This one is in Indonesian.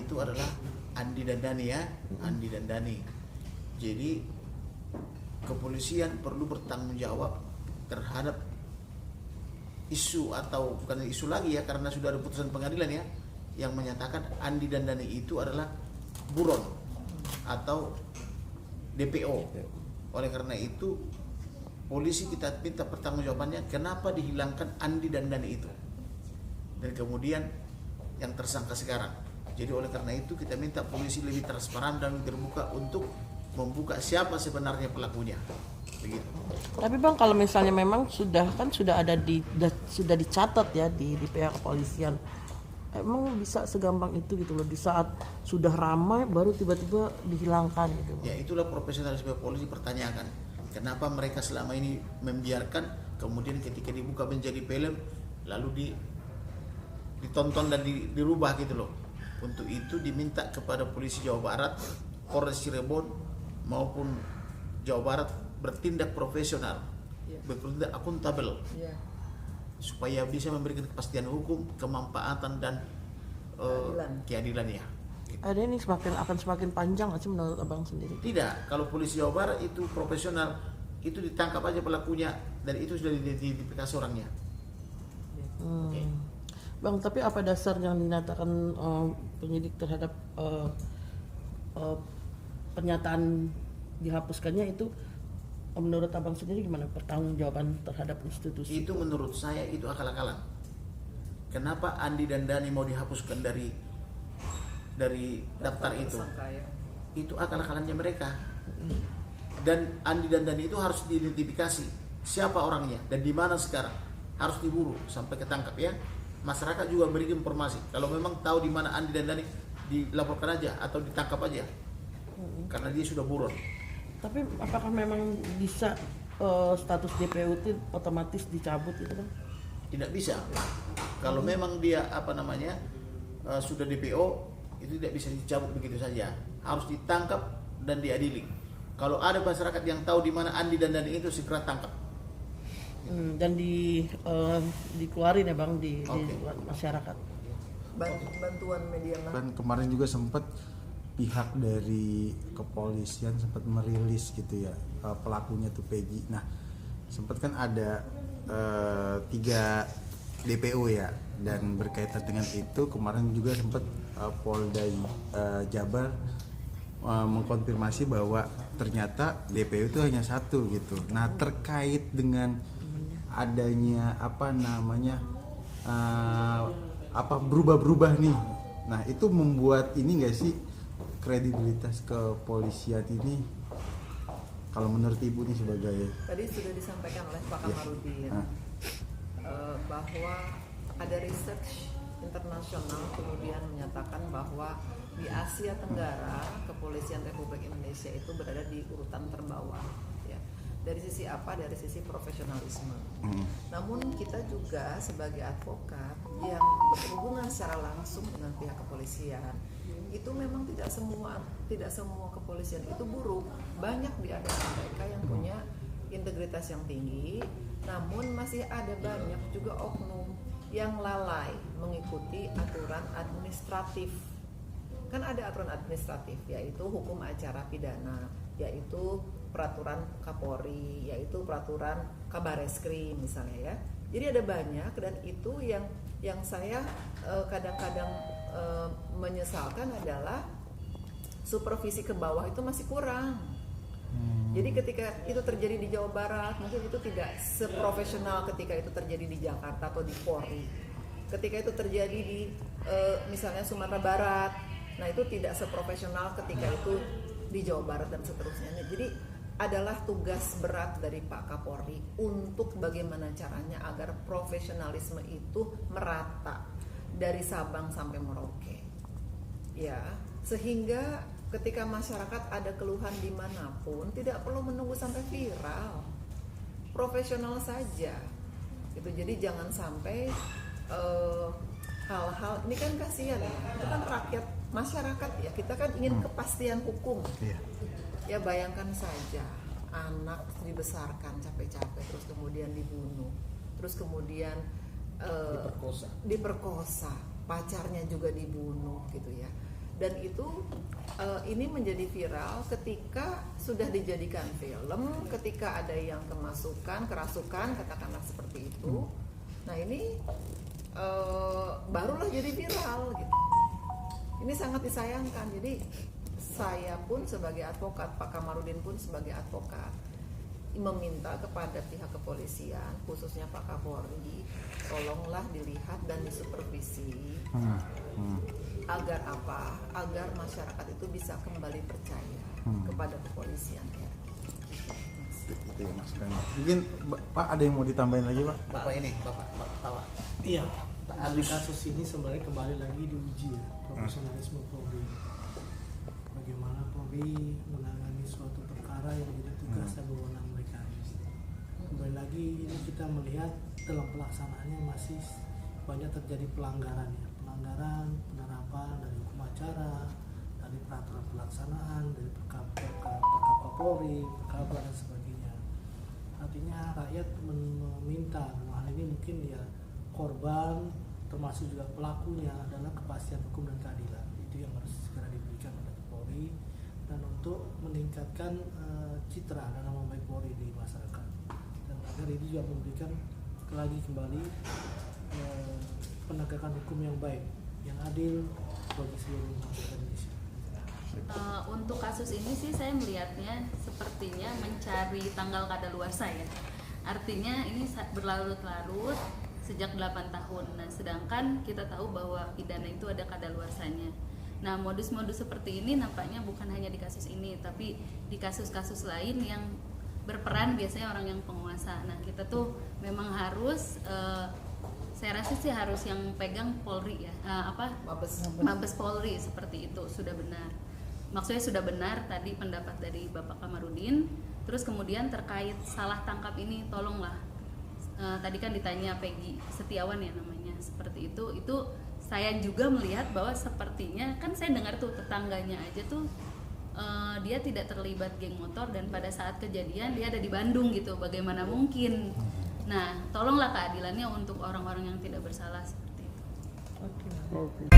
itu adalah Andi dan Dhani ya, Andi dan Dhani. Jadi kepolisian perlu bertanggung jawab terhadap isu, atau bukan isu lagi ya, karena sudah ada putusan pengadilan ya yang menyatakan Andi dan Dhani itu adalah buron atau DPO. Oleh karena itu polisi kita minta pertanggungjawabannya, kenapa dihilangkan Andi dan Dhani itu, dan kemudian yang tersangka sekarang. Jadi oleh karena itu kita minta polisi lebih transparan dan terbuka untuk membuka siapa sebenarnya pelakunya. Begitu. Tapi Bang, kalau misalnya memang sudah ada sudah dicatat ya di pihak kepolisian, emang bisa segampang itu gitu loh, di saat sudah ramai baru tiba-tiba dihilangkan gitu. Ya itulah profesionalisme polisi. Pertanyakan kenapa mereka selama ini membiarkan, kemudian ketika dibuka menjadi film lalu ditonton dan dirubah gitu loh. Untuk itu diminta kepada polisi Jawa Barat, Polres Cirebon maupun Jawa Barat bertindak profesional, bertindak akuntabel, supaya bisa memberikan kepastian hukum, kemanfaatan dan keadilan ya. Ada ini akan semakin panjang nggak sih menurut Abang sendiri? Tidak, kalau polisi Jawa Barat itu profesional, itu ditangkap aja pelakunya dan itu sudah diidentifikasi orangnya. Okay. Bang, tapi apa dasar yang dinyatakan penyidik terhadap pernyataan dihapuskannya itu? Menurut Abang sendiri gimana pertanggungjawaban terhadap institusi? Itu menurut saya itu akal-akalan. Kenapa Andi dan Dhani mau dihapuskan dari daftar itu? Itu akal-akalannya mereka. Dan Andi dan Dhani itu harus diidentifikasi siapa orangnya dan di mana sekarang, harus diburu sampai ketangkap ya. Masyarakat juga beri informasi. Kalau memang tahu di mana Andi dan Dhani, dilaporkan aja atau ditangkap aja, karena dia sudah buron. Tapi apakah memang bisa status DPO itu otomatis dicabut gitu kan? Tidak bisa. Kalau memang dia sudah DPO, itu tidak bisa dicabut begitu saja. Harus ditangkap dan diadili. Kalau ada masyarakat yang tahu di mana Andi dan Dhani itu, segera tangkap. Dan dikeluarin ya Bang di masyarakat. Bantuan media lah. Kan kemarin juga sempat pihak dari kepolisian sempat merilis gitu ya pelakunya tuh Peggy. Nah sempat kan ada 3 DPO ya, dan berkaitan dengan itu kemarin juga sempat Polda Jabar mengkonfirmasi bahwa ternyata DPO itu hanya 1 gitu. Nah terkait dengan adanya berubah-berubah nih, nah itu membuat ini nggak sih kredibilitas kepolisian ini, kalau menurut Ibu nih sebagai, tadi sudah disampaikan oleh Pak Kamarudin bahwa ada research internasional kemudian menyatakan bahwa di Asia Tenggara kepolisian Republik Indonesia itu berada di urutan terbawah ya. Dari sisi apa? Dari sisi profesionalisme. Namun kita juga sebagai advokat yang berhubungan secara langsung dengan pihak kepolisian, itu memang tidak semua kepolisian itu buruk. Banyak di antara mereka yang punya integritas yang tinggi, namun masih ada banyak juga oknum yang lalai mengikuti aturan administratif. Kan ada aturan administratif, yaitu hukum acara pidana, yaitu peraturan Kapolri, yaitu peraturan Kabareskrim misalnya ya. Jadi ada banyak, dan itu yang saya kadang-kadang menyesalkan adalah supervisi ke bawah itu masih kurang. Jadi ketika itu terjadi di Jawa Barat, mungkin itu tidak seprofesional ketika itu terjadi di Jakarta atau di Polri. Ketika itu terjadi di misalnya Sumatera Barat, nah itu tidak seprofesional ketika itu di Jawa Barat dan seterusnya. Jadi adalah tugas berat dari Pak Kapolri untuk bagaimana caranya agar profesionalisme itu merata dari Sabang sampai Merauke, ya, sehingga ketika masyarakat ada keluhan dimanapun tidak perlu menunggu sampai viral, profesional saja, gitu. Jadi jangan sampai hal-hal ini kan kasihan ya, itu kan rakyat masyarakat ya, kita kan ingin kepastian hukum. Ya bayangkan saja anak dibesarkan capek-capek terus kemudian dibunuh, terus kemudian diperkosa, pacarnya juga dibunuh gitu ya. Dan itu ini menjadi viral ketika sudah dijadikan film, ketika ada yang kerasukan, katakanlah seperti itu. Nah ini barulah jadi viral gitu. Ini sangat disayangkan. Jadi saya pun sebagai advokat, Pak Kamarudin pun sebagai advokat, meminta kepada pihak kepolisian, khususnya Pak Kapolri, tolonglah dilihat dan disupervisi. Agar apa? Agar masyarakat itu bisa kembali percaya kepada kepolisian ya. Itu ya Mas Kang. Mungkin Pak ada yang mau ditambahin lagi Pak? Bapak ini, Bapak Tawa. Iya, di kasus ini sebenarnya kembali lagi diuji ya, profesionalisme Polri. Bagaimana Polri menangani suatu perkara yang menjadi tugas dan wewenang mereka. Kembali lagi ini kita melihat dalam pelaksanaannya masih banyak terjadi pelanggaran ya, penerapan dari hukum acara, dari peraturan pelaksanaan, dari perkap Polri, perkab dan sebagainya. Artinya rakyat meminta, hal ini mungkin ya korban termasuk juga pelakunya adalah kepastian hukum dan keadilan. Itu yang harus segera diberikan oleh Polri dan untuk meningkatkan citra dan nama baik Polri di masyarakat. Dan agar ini juga memberikan kembali penegakan hukum yang baik, yang adil bagi seluruh masyarakat Indonesia. Untuk kasus ini sih saya melihatnya sepertinya mencari tanggal kadaluarsa ya. Artinya ini berlarut-larut sejak 8 tahun. Nah, sedangkan kita tahu bahwa pidana itu ada kadaluarsanya. Nah, modus-modus seperti ini nampaknya bukan hanya di kasus ini, tapi di kasus-kasus lain yang berperan biasanya orang yang penguasa. Nah, kita tuh memang harus saya rasa sih harus yang pegang Polri ya, Mabes Polri seperti itu sudah benar. Maksudnya sudah benar tadi pendapat dari Bapak Kamarudin. Terus kemudian terkait salah tangkap ini, tolonglah. Tadi kan ditanya Peggy Setiawan ya namanya, seperti itu. Itu saya juga melihat bahwa sepertinya kan saya dengar tuh tetangganya aja tuh dia tidak terlibat geng motor dan pada saat kejadian dia ada di Bandung gitu. Bagaimana mungkin? Nah, tolonglah keadilannya untuk orang-orang yang tidak bersalah seperti itu. Oke.